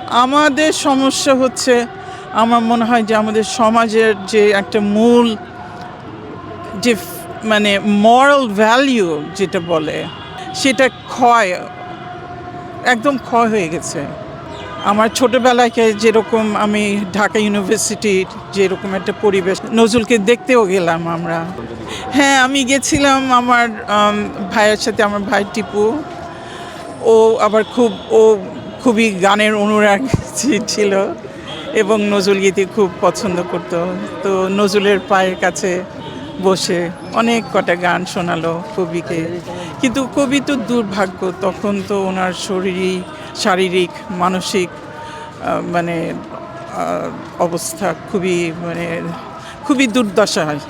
আমাদের সমস্যা হচ্ছে, আমার মনে হয় যে আমাদের সমাজের যে একটা মূল যে মানে মরাল ভ্যালিউ যেটা বলে, সেটা একদম ক্ষয় হয়ে গেছে। আমার ছোটোবেলায় যেরকম আমি ঢাকা ইউনিভার্সিটির যেরকম একটা পরিবেশ, নজরুলকে দেখতেও গেলাম আমরা। হ্যাঁ, আমি গেছিলাম আমার ভাইয়ের সাথে, আমার ভাই টিপু। ও আবার খুবই গানের অনুরাগী ছিল এবং নজরুল গীতি খুব পছন্দ করত। তো নজরুলের পায়ের কাছে বসে অনেক কটা গান শোনালো কবিকে। কিন্তু কবি তো দুর্ভাগ্য, তখন তো ওনার শারীরিক মানসিক মানে অবস্থা খুবই দুর্দশা হয়।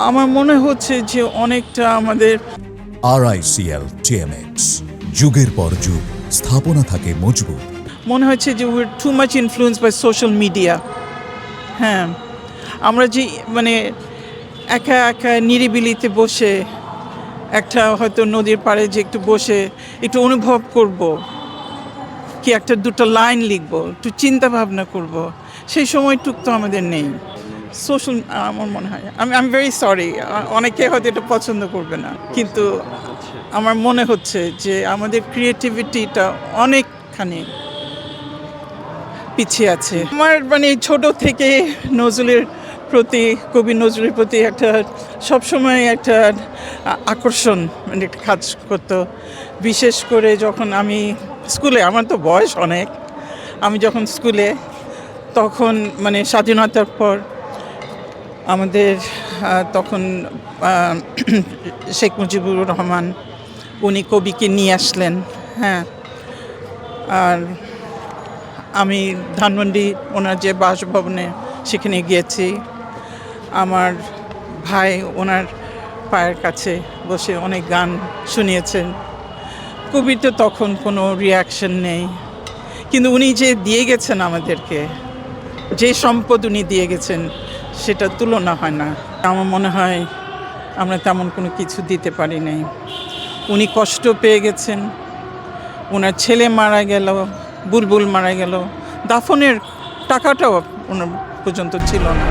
আমার মনে হচ্ছে যে অনেকটা আমাদের RICL TMX, যুগের পর যুগ স্থাপনা থাকে মজবুত। মনে হচ্ছে যে we're too much influence by social media. হ্যাঁ, আমরা যে মানে একা একা নিরিবিলিতে বসে একটা হয়তো নদীর পাড়ে যে একটু বসে একটু অনুভব করব, কি একটা দুটো লাইন লিখব, একটু চিন্তা ভাবনা করব, সেই সময়টুক তো আমাদের নেই। আমার মনে হয়, আমি ভেরি সরি, অনেকে হয়তো এটা পছন্দ করবে না, কিন্তু আমার মনে হচ্ছে যে আমাদের ক্রিয়েটিভিটিটা অনেকখানি পিছিয়ে আছে। আমার মানে ছোট থেকে কবি নজরুলের প্রতি একটা সবসময় একটা আকর্ষণ মানে একটা কাজ করতো। বিশেষ করে যখন আমি স্কুলে, আমার তো বয়স অনেক, আমি যখন স্কুলে, তখন মানে স্বাধীনতার পর আমাদের তখন শেখ মুজিবুর রহমান উনি কবিকে নিয়ে আসলেন। হ্যাঁ, আর আমি ধানমন্ডি ওনার যে বাসভবনে সেখানে গিয়েছি। আমার ভাই ওনার পায়ের কাছে বসে অনেক গান শুনিয়েছেন। কবির তো তখন কোনো রিয়াকশন নেই, কিন্তু উনি যে দিয়ে গেছেন আমাদেরকে, যে সম্পদ উনি দিয়ে গেছেন, সেটা তুলনা হয় না। আমার মনে হয় আমরা তেমন কোনো কিছু দিতে পারি নাই। উনি কষ্ট পেয়ে গেছেন, ওনার ছেলে মারা গেল, বুলবুল মারা গেল, দাফনের টাকাটাও ওনার পর্যন্ত ছিল না।